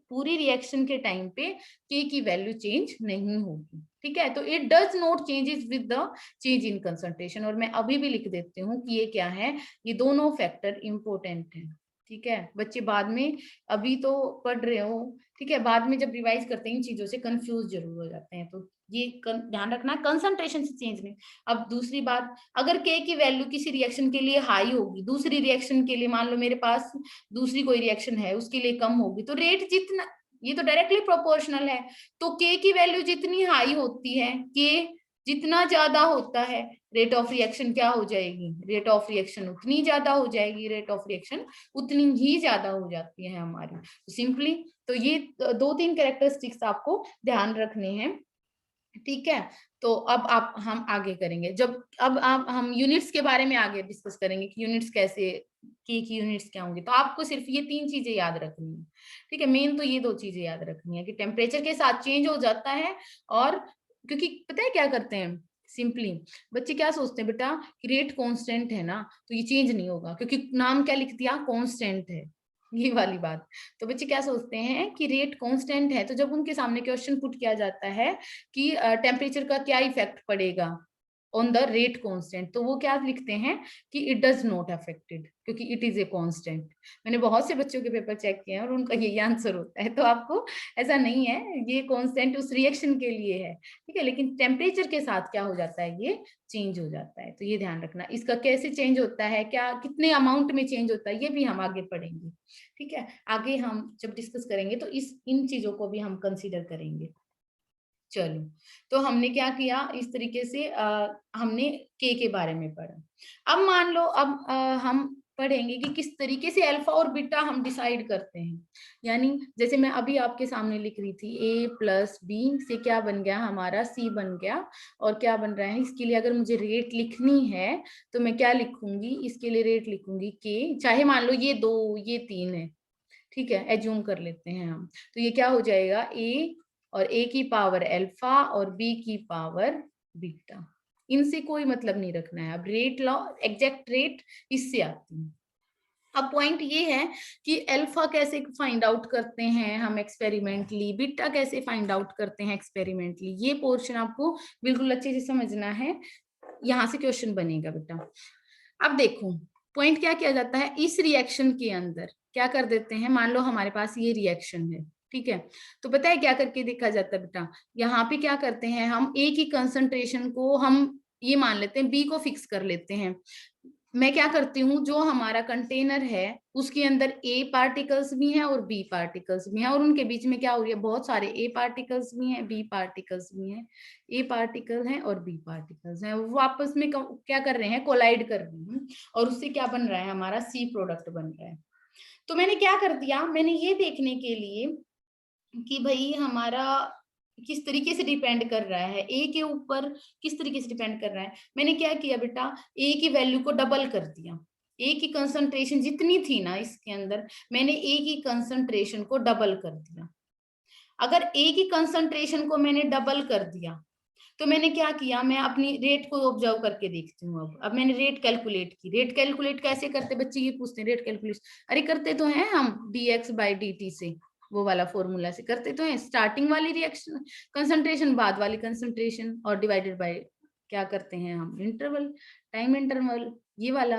पूरी रिएक्शन के टाइम पे के की वैल्यू चेंज नहीं होगी, ठीक है। तो it does not changes with the change in concentration, और मैं अभी भी लिख देती हूँ कि ये क्या है, ये दोनों फैक्टर इंपॉर्टेंट है, ठीक है। बच्चे बाद में, अभी तो पढ़ रहे हो, ठीक है, बाद में जब रिवाइज करते हैं इन चीजों से कंफ्यूज जरूर हो जाते हैं, तो ये ध्यान रखना, कंसंट्रेशन से चेंज नहीं। अब दूसरी बात, अगर के की वैल्यू किसी रिएक्शन के लिए हाई होगी, दूसरी रिएक्शन के लिए मान लो मेरे पास दूसरी कोई रिएक्शन है उसके लिए कम होगी, तो रेट जितना, ये तो डायरेक्टली प्रोपोर्शनल है, तो के की वैल्यू जितनी हाई होती है, के जितना ज्यादा होता है, रेट ऑफ रिएक्शन क्या हो जाएगी, रेट ऑफ रिएक्शन उतनी ज्यादा हो जाएगी, रेट ऑफ रिएक्शन उतनी ही ज्यादा हो जाती है हमारी, सिंपली। तो ये 2-3 कैरेक्टरिस्टिक्स आपको ध्यान रखने हैं, ठीक है। तो अब हम आगे करेंगे, अब हम यूनिट्स के बारे में आगे डिस्कस करेंगे कि यूनिट्स कैसे, की यूनिट्स क्या होंगी। तो आपको सिर्फ ये 3 चीजें याद रखनी है, ठीक है, मेन तो ये 2 चीजें याद रखनी है कि टेम्परेचर के साथ चेंज हो जाता है, और क्योंकि पता है क्या करते हैं, सिंपली बच्चे क्या सोचते हैं बेटा कि रेट कांस्टेंट है ना तो ये चेंज नहीं होगा, क्योंकि नाम क्या लिख दिया, कांस्टेंट है, ये वाली बात। तो बच्चे क्या सोचते हैं कि रेट कांस्टेंट है, तो जब उनके सामने क्वेश्चन पुट किया जाता है कि टेम्परेचर का क्या इफेक्ट पड़ेगा ऑन द रेट कांस्टेंट, तो वो क्या लिखते हैं कि इट डज नॉट अफेक्टेड, क्योंकि इट इज ए कांस्टेंट। मैंने बहुत से बच्चों के पेपर चेक किए हैं और उनका यही आंसर होता है, तो आपको ऐसा नहीं है, ये कांस्टेंट उस रिएक्शन के लिए है, ठीक है, लेकिन टेम्परेचर के साथ क्या हो जाता है, ये चेंज हो जाता है। तो ये ध्यान रखना, इसका कैसे चेंज होता है, क्या कितने अमाउंट में चेंज होता है, ये भी हम आगे पढ़ेंगे, ठीक है। आगे हम जब डिस्कस करेंगे तो इन चीजों को भी हम कंसीडर करेंगे। चलो, तो हमने क्या किया, इस तरीके से हमने के बारे में पढ़ा। अब मान लो, अब हम पढ़ेंगे कि किस तरीके से अल्फा और बीटा हम डिसाइड करते हैं, यानी जैसे मैं अभी आपके सामने लिख रही थी, ए प्लस बी से क्या बन गया हमारा, सी बन गया, और क्या बन रहा है, इसके लिए अगर मुझे रेट लिखनी है तो मैं क्या लिखूंगी, इसके लिए रेट लिखूंगी के, चाहे मान लो ये 2 ये 3 है, ठीक है, एज्यूम कर लेते हैं हम, तो ये क्या हो जाएगा, ए और ए की पावर अल्फा और बी की पावर बीटा, इनसे कोई मतलब नहीं रखना है। अब रेट लॉ, एग्जैक्ट रेट इससे आती है। अब पॉइंट ये है कि अल्फा कैसे फाइंड आउट करते हैं हम एक्सपेरिमेंटली, बीटा कैसे फाइंड आउट करते हैं एक्सपेरिमेंटली, ये पोर्शन आपको बिल्कुल अच्छे से समझना है, यहाँ से क्वेश्चन बनेगा बेटा। अब देखो पॉइंट क्या किया जाता है, इस रिएक्शन के अंदर क्या कर देते हैं, मान लो हमारे पास ये रिएक्शन है, ठीक है, तो पता है क्या करके देखा जाता है बेटा, यहाँ पे क्या करते हैं हम, ए की कंसंट्रेशन को हम ये मान लेते हैं, बी को फिक्स कर लेते हैं, मैं क्या करती हूँ, जो हमारा कंटेनर है उसके अंदर ए पार्टिकल्स भी हैं और बी पार्टिकल्स भी हैं, और उनके बीच में क्या हो रही है, बहुत सारे ए पार्टिकल्स भी हैं, बी पार्टिकल्स भी हैं, ए पार्टिकल हैं और बी पार्टिकल्स हैं, वो आपस में क्या कर रहे हैं, कोलाइड कर रहे हैं, और उससे क्या बन रहा है, हमारा सी प्रोडक्ट बन रहा है। तो मैंने क्या कर दिया, मैंने ये देखने के लिए कि भाई हमारा किस तरीके से डिपेंड कर रहा है, ए के ऊपर किस तरीके से डिपेंड कर रहा है, मैंने क्या किया बेटा, ए की वैल्यू को डबल कर दिया। ए की कंसंट्रेशन जितनी थी ना इसके अंदर, मैंने ए की कंसंट्रेशन को डबल कर दिया। अगर ए की कंसंट्रेशन को मैंने डबल कर दिया तो मैंने क्या किया, मैं अपनी रेट को ऑब्जर्व करके देखती हूँ। अब मैंने रेट कैलकुलेट की। रेट कैलकुलेट कैसे करते, बच्चे ये पूछते हैं रेट कैलकुलेट, अरे करते तो हैं हम dx बाई dt से, वो वाला फॉर्मूला से करते तो हैं, स्टार्टिंग वाली रिएक्शन कंसंट्रेशन, बाद वाली कंसंट्रेशन, और डिवाइडेड बाय क्या करते हैं हम, इंटरवल, टाइम इंटरवल, ये वाला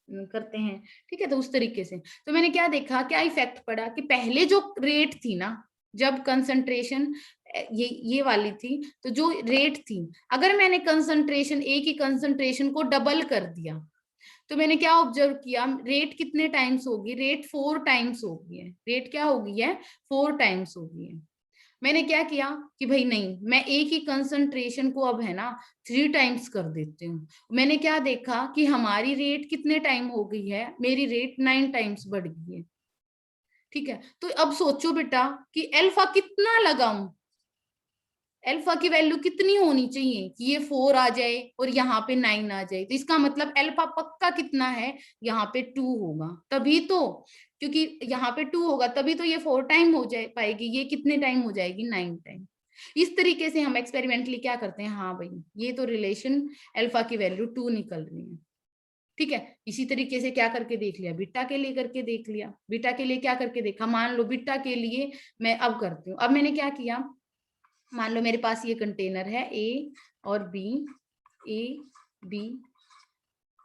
करते हैं। ठीक है, तो उस तरीके से तो मैंने क्या देखा, क्या इफेक्ट पड़ा कि पहले जो रेट थी ना, जब कंसंट्रेशन ये वाली थी, तो जो रेट थी, अगर मैंने कंसंट्रेशन ए की कंसंट्रेशन को डबल कर दिया, तो मैंने क्या ऑब्जर्व किया, रेट कितने टाइम्स होगी, रेट 4 टाइम्स होगी है, रेट क्या होगी है, 4 टाइम्स होगी है। मैंने क्या किया कि भाई नहीं, मैं ए की कंसंट्रेशन को अब है ना 3 टाइम्स कर देती हूँ। मैंने क्या देखा कि हमारी रेट कितने टाइम हो गई है, मेरी रेट 9 टाइम्स बढ़ गई है। ठीक है, तो अब सोचो बेटा कि अल्फा कितना लगाऊं, अल्फा की वैल्यू कितनी होनी चाहिए कि ये 4 आ जाए और यहाँ पे 9 आ जाए, तो इसका मतलब अल्फा पक्का कितना है, यहाँ पे 2 होगा, तभी तो, क्योंकि यहाँ पे 2 होगा तभी तो ये 4 टाइम हो जाए पाएगी, ये कितने टाइम हो जाएगी, 9 टाइम। इस तरीके से हम एक्सपेरिमेंटली क्या करते हैं, हाँ भाई ये तो रिलेशन अल्फा की वैल्यू 2 निकल रही है। ठीक है, इसी तरीके से क्या करके देख लिया, बीटा के लिए करके देख लिया। बीटा के लिए क्या करके देखा, मान लो बीटा के लिए मैं अब करती हूँ। अब मैंने क्या किया, मान लो मेरे पास ये कंटेनर है ए और B, A B,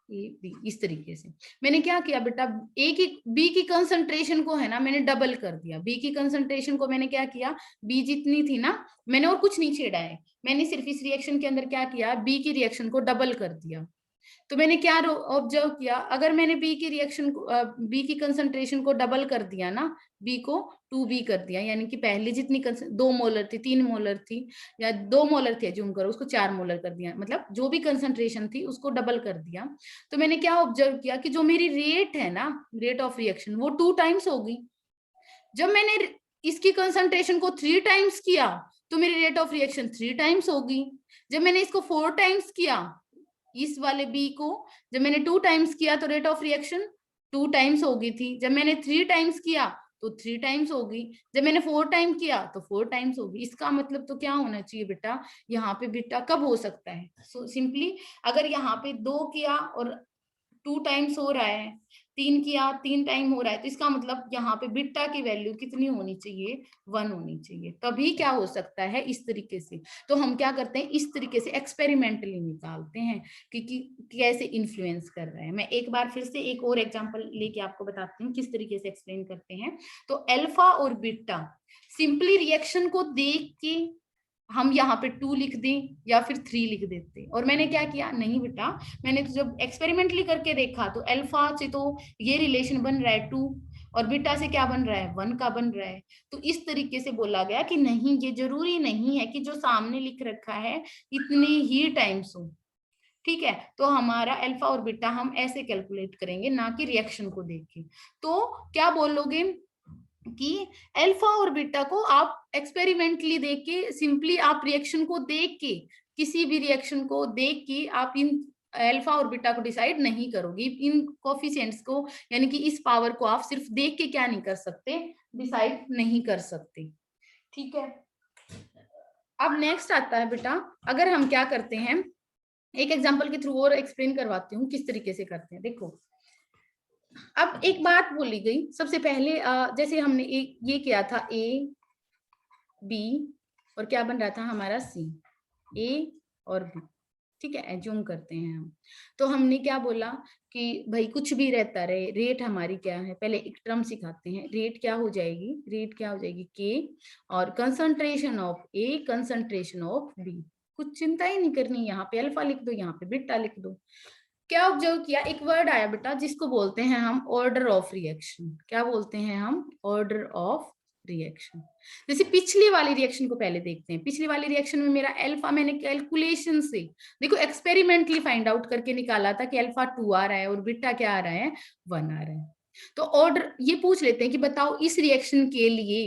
A B, इस तरीके से मैंने क्या किया बेटा, ए की बी की कंसंट्रेशन को है ना मैंने डबल कर दिया। बी की कंसंट्रेशन को मैंने क्या किया, बी जितनी थी ना, मैंने और कुछ नहीं छेड़ा है, मैंने सिर्फ इस रिएक्शन के अंदर क्या किया, बी की रिएक्शन को डबल कर दिया। तो मैंने क्या ऑब्जर्व किया, अगर मैंने बी की रिएक्शन को बी की कंसंट्रेशन को डबल कर दिया ना, बी को 2b कर दिया, यानी कि पहले जितनी 2 मोलर थी, 3 मोलर थी, या 2 मोलर थी जूम करो, उसको 4 मोलर कर दिया, मतलब जो भी कंसंट्रेशन थी उसको डबल कर दिया। तो मैंने क्या ऑब्जर्व किया कि जो मेरी रेट है ना, रेट ऑफ रिएक्शन, वो 2 टाइम्स होगी। जब मैंने इसकी कंसंट्रेशन को 3 टाइम्स किया तो मेरी रेट ऑफ रिएक्शन 3 टाइम्स होगी। जब मैंने इसको 4 टाइम्स किया, इस वाले बी को जब मैंने 2 टाइम्स किया तो रेट ऑफ रिएक्शन 2 टाइम्स हो गई थी। जब मैंने 3 टाइम्स किया तो 3 टाइम्स होगी। जब मैंने 4 टाइम किया तो 4 टाइम्स होगी। इसका मतलब तो क्या होना चाहिए बेटा, यहाँ पे बेटा कब हो सकता है, सो सिंपली अगर यहाँ पे 2 किया और 2 टाइम्स हो रहा है, 3 किया 3 टाइम हो रहा है, तो इसका मतलब यहाँ पे बीटा की वैल्यू कितनी होनी चाहिए, 1 होनी चाहिए, तभी क्या हो सकता है इस तरीके से। तो हम क्या करते हैं, इस तरीके से एक्सपेरिमेंटली निकालते हैं कि कैसे इन्फ्लुएंस कर रहे हैं। मैं एक बार फिर से एक और एग्जांपल लेके आपको बताती हूँ किस तरीके से एक्सप्लेन करते हैं। तो अल्फा और बीटा सिंपली रिएक्शन को देख के हम यहाँ पे 2 लिख दें या फिर 3 लिख देते, और मैंने क्या किया, नहीं बेटा, मैंने तो जब एक्सपेरिमेंटली करके देखा तो अल्फा से तो ये रिलेशन बन रहा है 2, और बीटा से क्या बन रहा है, 1 का बन रहा है। तो इस तरीके से बोला गया कि नहीं, ये जरूरी नहीं है कि जो सामने लिख रखा है इतने ही टाइम्स हो। ठीक है, तो हमारा अल्फा और बीटा हम ऐसे कैलकुलेट करेंगे, ना कि रिएक्शन को देख के। तो क्या बोलोगे कि अल्फा और बीटा को आप एक्सपेरिमेंटली देख के, सिंपली आप रिएक्शन को देख के, किसी भी रिएक्शन को देख के आप इन अल्फा और बीटा को डिसाइड नहीं करोगे, इन कोफिशिएंट्स को, यानी कि इस पावर को आप सिर्फ देख के क्या नहीं कर सकते, डिसाइड नहीं कर सकते। ठीक है, अब नेक्स्ट आता है बेटा, अगर हम क्या करते हैं, एक एग्जांपल के थ्रू और एक्सप्लेन करवाती हूँ किस तरीके से करते हैं। देखो, अब एक बात बोली गई सबसे पहले, जैसे हमने एक ये किया था ए बी, और क्या बन रहा था हमारा सी, ए और बी। ठीक है, एज्यूम करते हैं हम। तो हमने क्या बोला कि भाई कुछ भी रहता रहे, रेट हमारी क्या है, पहले एक टर्म सिखाते हैं, रेट क्या हो जाएगी, रेट क्या हो जाएगी के, और concentration of A, concentration of B. कुछ चिंता ही नहीं करनी, यहाँ पे अल्फा लिख दो, यहाँ पे बीटा लिख दो। क्या ऑब्जर्व किया, एक वर्ड आया बेटा जिसको बोलते हैं हम ऑर्डर ऑफ रिएक्शन। क्या बोलते हैं हम? Order of reaction. जैसे पिछली वाली रिएक्शन को पहले देखते हैं। पिछली वाली रिएक्शन में मेरा अल्फा मैंने कैलकुलेशन से, देखो एक्सपेरिमेंटली फाइंड आउट करके निकाला था कि अल्फा 2 आ रहा है और बीटा क्या आ रहा है? 1 आ रहा है। तो ऑर्डर ये पूछ लेते हैं कि बताओ इस रिएक्शन के लिए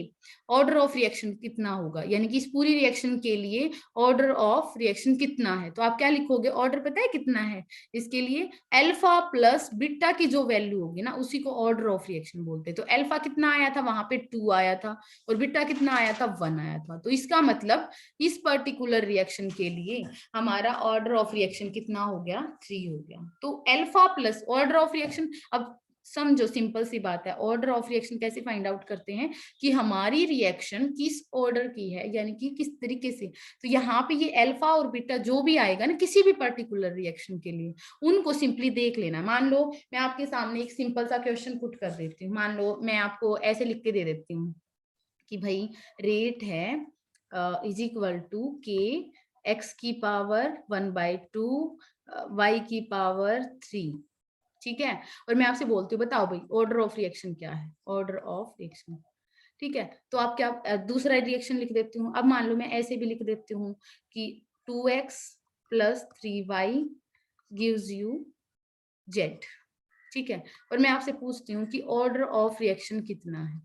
ऑर्डर ऑफ रिएक्शन कितना होगा, यानी कि इस पूरी रिएक्शन के लिए ऑर्डर ऑफ रिएक्शन कितना है। तो आप क्या लिखोगे? ऑर्डर पता है कितना है इसके लिए? अल्फा प्लस बीटा की जो वैल्यू होगी ना, उसी को ऑर्डर ऑफ रिएक्शन बोलते हैं। तो अल्फा कितना आया था? वहां पे 2 आया था, और बीटा कितना आया था? 1 आया था। तो इसका मतलब इस पर्टिकुलर रिएक्शन के लिए हमारा ऑर्डर ऑफ रिएक्शन कितना हो गया? 3 हो गया। तो alpha plus order of reaction, अब समझो सिंपल सी बात है, ऑर्डर ऑफ रिएक्शन कैसे फाइंड आउट करते हैं कि हमारी रिएक्शन किस ऑर्डर की है, यानी कि किस तरीके से। तो यहाँ पे ये अल्फा और बीटा जो भी आएगा ना किसी भी पर्टिकुलर रिएक्शन के लिए, उनको सिंपली देख लेना। मान लो मैं आपके सामने एक सिंपल सा क्वेश्चन पुट कर देती हूँ। मान लो मैं आपको ऐसे लिख के दे देती हूँ कि भाई रेट है इज इक्वल टू के एक्स की पावर 1/2 वाई की पावर 3, ठीक है। और मैं आपसे बोलती हूँ बताओ भाई ऑर्डर ऑफ रिएक्शन क्या है? ऑर्डर ऑफ रिएक्शन, ठीक है। तो आप क्या दूसरा रिएक्शन लिख देती हूँ। अब मान लो मैं ऐसे भी लिख देती हूँ कि 2x plus 3y gives you z, ठीक है। और मैं आपसे पूछती हूँ कि ऑर्डर ऑफ रिएक्शन कितना है?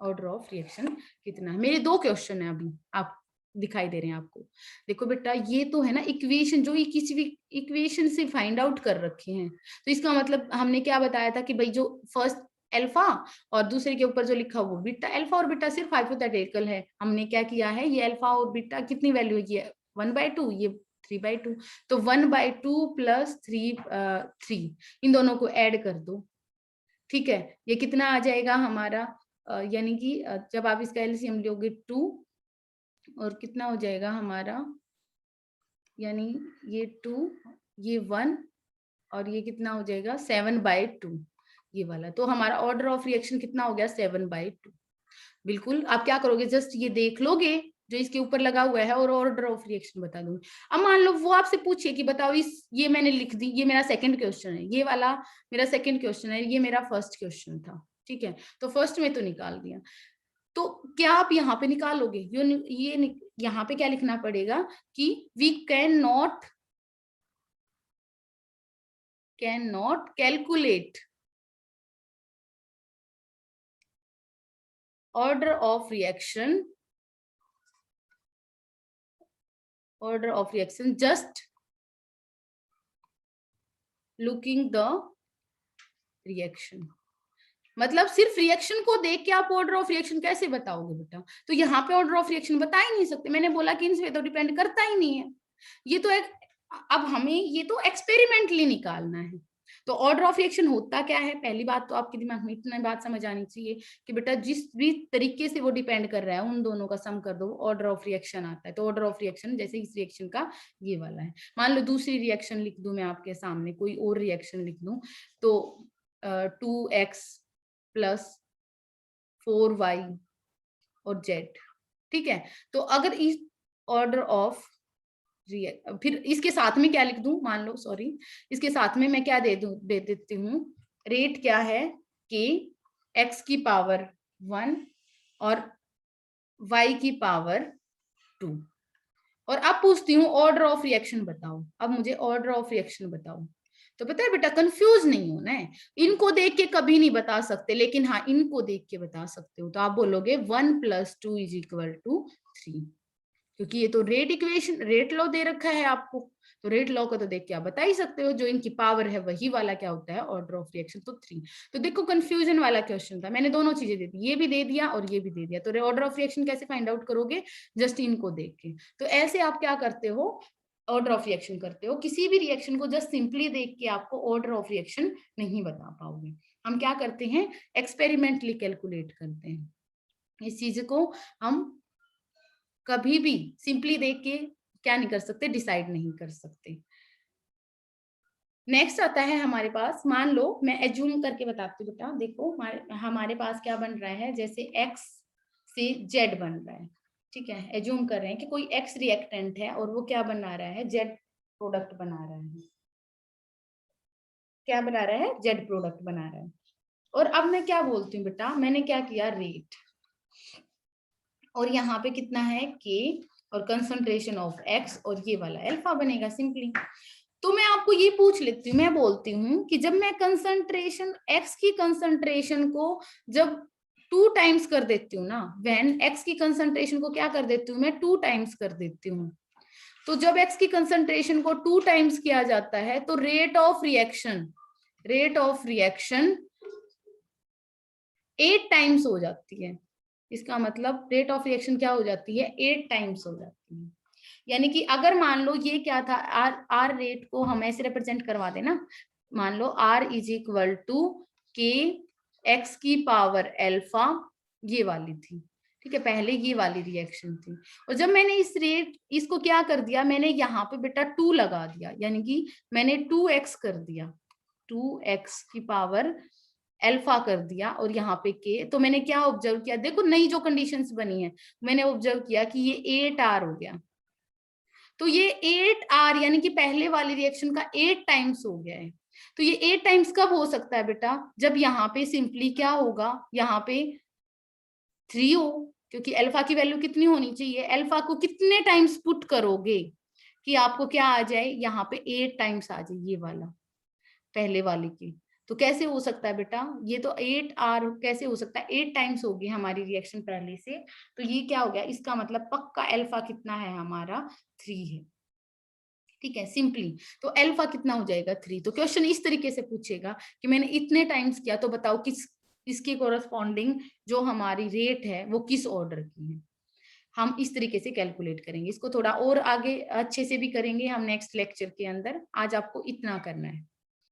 ऑर्डर ऑफ रिएक्शन कितना है? मेरे 2 क्वेश्चन है अभी, आप दिखाई दे रहे हैं आपको। देखो बेटा ये तो है ना इक्वेशन, जो ये किसी भी इक्वेशन से फाइंड आउट कर रखे हैं। तो इसका मतलब हमने क्या बताया था कि भाई जो फर्स्ट अल्फा और दूसरे के ऊपर जो लिखा वो बीटा, अल्फा और बीटा सिर्फ हाइपोथेटिकल है। हमने क्या किया है, ये अल्फा और बीटा कितनी वैल्यू की है? 1/2, ये 3/2। तो 1/2 प्लस 3 इन दोनों को ऐड कर दो, ठीक है। ये कितना आ जाएगा हमारा? यानी कि जब आप इसका एलसीएम लोगे 2, और कितना हो जाएगा हमारा, यानी ये 2, ये 1, और ये कितना हो जाएगा? 7/2, ये वाला। तो हमारा ऑर्डर ऑफ रिएक्शन कितना हो गया? 7/2। बिल्कुल, आप क्या करोगे, जस्ट ये देख लोगे जो इसके ऊपर लगा हुआ है और ऑर्डर ऑफ रिएक्शन बता दूंगी। अब मान लो वो आपसे पूछिए कि बताओ इस, ये मैंने लिख दी, ये मेरा सेकंड क्वेश्चन है, ये वाला मेरा सेकंड क्वेश्चन है, ये मेरा फर्स्ट क्वेश्चन था, ठीक है। तो फर्स्ट में तो निकाल दिया, तो क्या आप यहाँ पे निकालोगे? ये यहाँ पे क्या लिखना पड़ेगा कि we cannot calculate order of reaction just looking the reaction। मतलब सिर्फ रिएक्शन को देख के आप ऑर्डर ऑफ रिएक्शन कैसे बताओगे बेटा? तो यहाँ पे ऑर्डर ऑफ रिएक्शन बता ही नहीं सकते। मैंने बोला कि इनसे तो डिपेंड करता ही नहीं है। ये तो एक, अब हमें ये तो एक्सपेरिमेंटली निकालना है। तो ऑर्डर ऑफ रिएक्शन होता क्या है? पहली बात तो आपके दिमाग में इतना बात समझ आनी चाहिए कि बेटा जिस भी तरीके से वो डिपेंड कर रहा है उन दोनों का सम कर दो, ऑर्डर ऑफ रिएक्शन आता है। तो ऑर्डर ऑफ रिएक्शन जैसे इस रिएक्शन का ये वाला है। मान लो दूसरी रिएक्शन लिख दूं मैं आपके सामने, कोई और रिएक्शन लिख दूं, तो 2x प्लस 4y और z, ठीक है। तो अगर इस ऑर्डर ऑफ फिर इसके साथ में क्या लिख दूं, मान लो सॉरी, इसके साथ में मैं क्या दे देती हूँ, रेट क्या है कि x की पावर 1 और y की पावर 2। और अब पूछती हूँ ऑर्डर ऑफ रिएक्शन बताओ। अब मुझे ऑर्डर ऑफ रिएक्शन बताओ। तो पता है बेटा कंफ्यूज नहीं होना है। इनको देख के कभी नहीं बता सकते, लेकिन हाँ इनको देख के बता सकते हो। तो आप बोलोगे 1 + 2 = 3, क्योंकि ये तो रेट इक्वेशन, रेट लॉ दे रखा है आपको। तो रेट लॉ को तो देख के आप बता ही सकते हो, जो इनकी पावर है वही वाला क्या होता है? Order of reaction. तो 3। तो देखो कंफ्यूजन वाला क्वेश्चन था, मैंने दोनों चीजें दे दी, ये भी दे दिया और ये भी दे दिया। तो ऑर्डर ऑफ रिएक्शन कैसे फाइंड आउट करोगे? जस्ट इनको देख के। तो ऐसे आप क्या करते हो? ऑर्डर ऑफ रिएक्शन करते हो। किसी भी रिएक्शन को जस्ट सिंपली देख के आपको ऑर्डर ऑफ रिएक्शन नहीं बता पाओगे। हम क्या करते हैं? एक्सपेरिमेंटली कैलकुलेट करते हैं। इस चीज को हम कभी भी सिंपली देख के क्या नहीं कर सकते? डिसाइड नहीं कर सकते। नेक्स्ट आता है हमारे पास, मान लो मैं एज्यूम करके बताती हूँ बेटा। देखो हमारे पास क्या बन रहा है, जैसे x से z बन रहा है, ठीक है। एज्यूम कर रहे हैं कि कोई x रिएक्टेंट है और वो क्या बना रहा है? z प्रोडक्ट बना रहा है। क्या बना रहा है, जेड प्रोडक्ट बना रहा है। और अब मैं क्या बोलती हूँ बेटा, मैंने क्या किया, रेट, और यहाँ पे कितना है के, और कंसंट्रेशन ऑफ एक्स, और ये वाला अल्फा बनेगा सिंपली। तो मैं आपको ये पूछ लेती हूँ, मैं बोलती हूँ कि जब मैं कंसंट्रेशन एक्स की कंसंट्रेशन को जब 2 टाइम्स कर देती हूँ ना, व्हेन एक्स की कंसंट्रेशन को क्या कर देती हूँ मैं, 2 टाइम्स कर देती हूँ। तो जब एक्स की कंसंट्रेशन को 2 टाइम्स किया जाता है तो रेट ऑफ रिएक्शन 8 टाइम्स हो जाती है। इसका मतलब रेट ऑफ रिएक्शन क्या हो जाती है, 8 टाइम्स हो जाती है। यानी कि अगर मान लो ये क्या था, आर रेट को हम ऐसे रिप्रेजेंट करवा देना, मान लो आर इज इक्वल टू के एक्स की पावर अल्फा, ये वाली थी, ठीक है, पहले ये वाली रिएक्शन थी। और जब मैंने इसको क्या कर दिया, मैंने यहाँ पे बेटा 2 लगा दिया, यानी कि मैंने 2x कर दिया, 2x की पावर अल्फा कर दिया, और यहाँ पे के, तो मैंने क्या ऑब्जर्व किया, देखो नई जो कंडीशंस बनी है, मैंने ऑब्जर्व किया कि ये 8R हो गया। तो ये 8R यानी कि पहले वाली रिएक्शन का 8 टाइम्स हो गया है। तो ये 8 टाइम्स कब हो सकता है बेटा, जब यहाँ पे सिंपली क्या होगा, यहाँ पे 3 हो, क्योंकि अल्फा की वैल्यू कितनी होनी चाहिए, अल्फा को कितने टाइम्स पुट करोगे कि आपको क्या आ जाए, यहाँ पे 8 टाइम्स आ जाए, ये वाला पहले वाले की। तो कैसे हो सकता है बेटा, ये तो 8R कैसे हो सकता है, 8 टाइम्स होगी हमारी रिएक्शन पहले से, तो ये क्या हो गया, इसका मतलब पक्का अल्फा कितना है हमारा, 3 है, ठीक है, सिंपली। तो अल्फा कितना हो जाएगा, 3। तो क्वेश्चन इस तरीके से पूछेगा कि मैंने इतने टाइम्स किया, तो बताओ किस इसके कोरस्पॉन्डिंग जो हमारी रेट है वो किस ऑर्डर की है। हम इस तरीके से कैलकुलेट करेंगे, इसको थोड़ा और आगे अच्छे से भी करेंगे हम नेक्स्ट लेक्चर के अंदर। आज आपको इतना करना है।